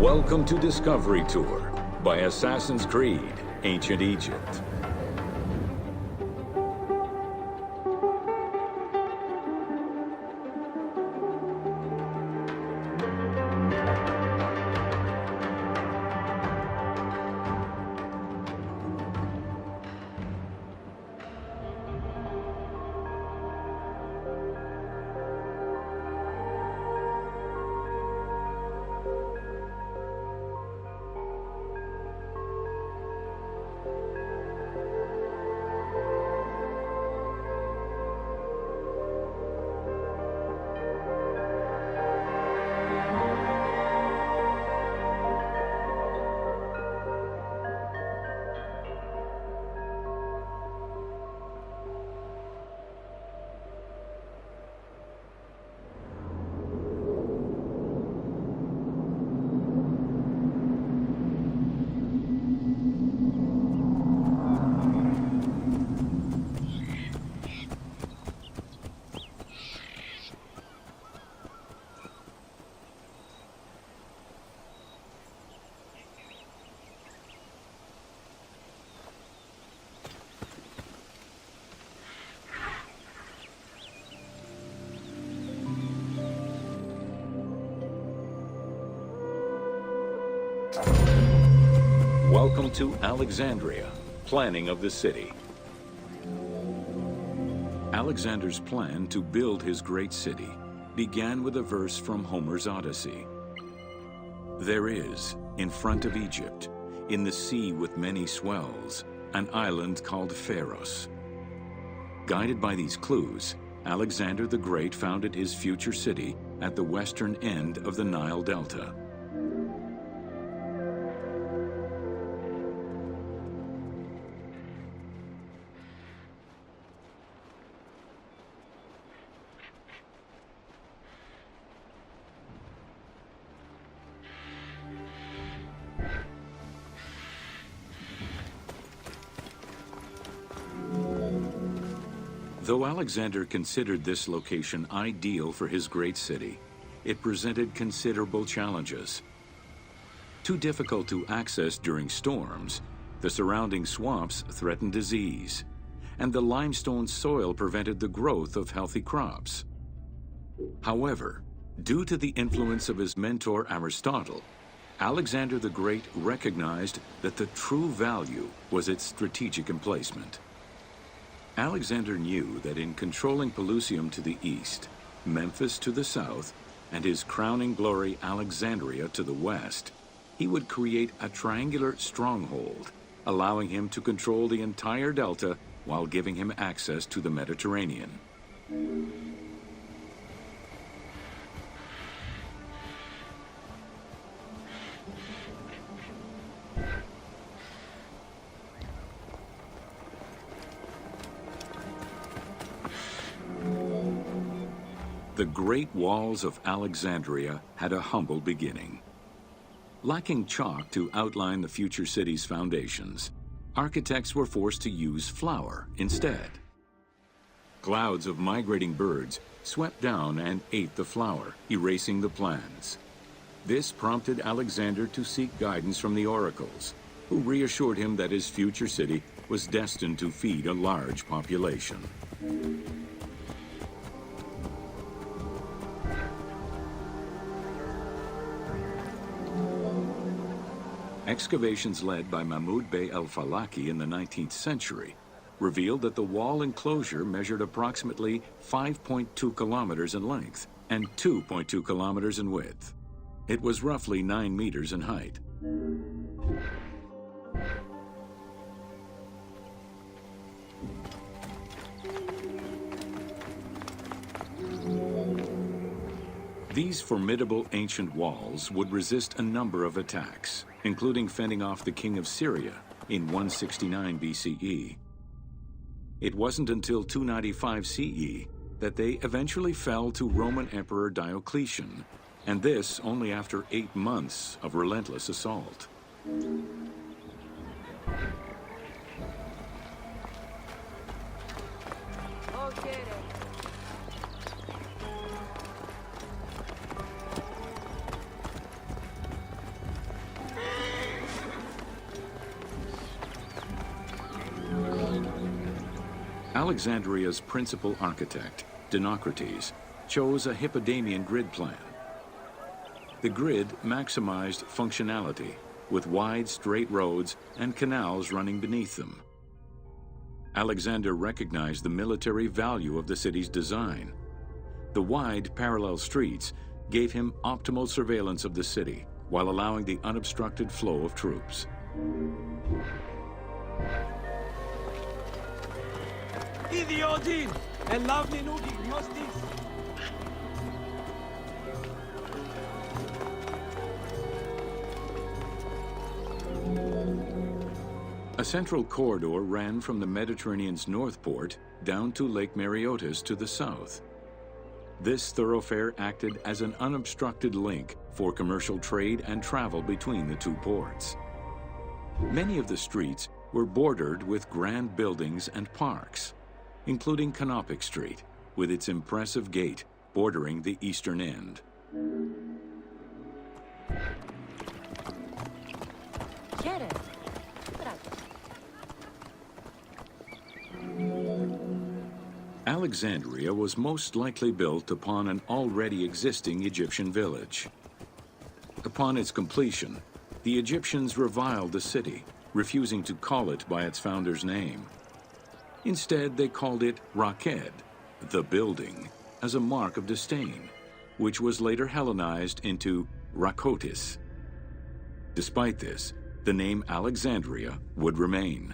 Welcome to Discovery Tour by Assassin's Creed, Ancient Egypt. Welcome to Alexandria, planning of the city. Alexander's plan to build his great city began with a verse from Homer's Odyssey. There is, in front of Egypt, in the sea with many swells, an island called Pharos. Guided by these clues, Alexander the Great founded his future city at the western end of the Nile Delta. Though Alexander considered this location ideal for his great city, it presented considerable challenges. Too difficult to access during storms, the surrounding swamps threatened disease, and the limestone soil prevented the growth of healthy crops. However, due to the influence of his mentor Aristotle, Alexander the Great recognized that the true value was its strategic emplacement. Alexander knew that in controlling Pelusium to the east, Memphis to the south, and his crowning glory Alexandria to the west, he would create a triangular stronghold, allowing him to control the entire delta while giving him access to the Mediterranean. The Great Walls of Alexandria had a humble beginning. Lacking chalk to outline the future city's foundations, architects were forced to use flour instead. Clouds of migrating birds swept down and ate the flour, erasing the plans. This prompted Alexander to seek guidance from the oracles, who reassured him that his future city was destined to feed a large population. Excavations led by Mahmud Bey el-Falaki in the 19th century revealed that the wall enclosure measured approximately 5.2 kilometers in length and 2.2 kilometers in width. It was roughly 9 meters in height. These formidable ancient walls would resist a number of attacks, including fending off the king of Syria in 169 BCE. It wasn't until 295 CE that they eventually fell to Roman Emperor Diocletian, and this only after 8 months of relentless assault. Alexandria's principal architect, Dinocrates, chose a Hippodamian grid plan. The grid maximized functionality, with wide, straight roads and canals running beneath them. Alexander recognized the military value of the city's design. The wide, parallel streets gave him optimal surveillance of the city, while allowing the unobstructed flow of troops. Idioti! A lovely looking justice! A central corridor ran from the Mediterranean's north port down to Lake Mareotis to the south. This thoroughfare acted as an unobstructed link for commercial trade and travel between the two ports. Many of the streets were bordered with grand buildings and parks, including Canopic Street, with its impressive gate bordering the eastern end. Alexandria was most likely built upon an already existing Egyptian village. Upon its completion, the Egyptians reviled the city, refusing to call it by its founder's name. Instead, they called it Raked, the building, as a mark of disdain, which was later Hellenized into Rakotis. Despite this, the name Alexandria would remain.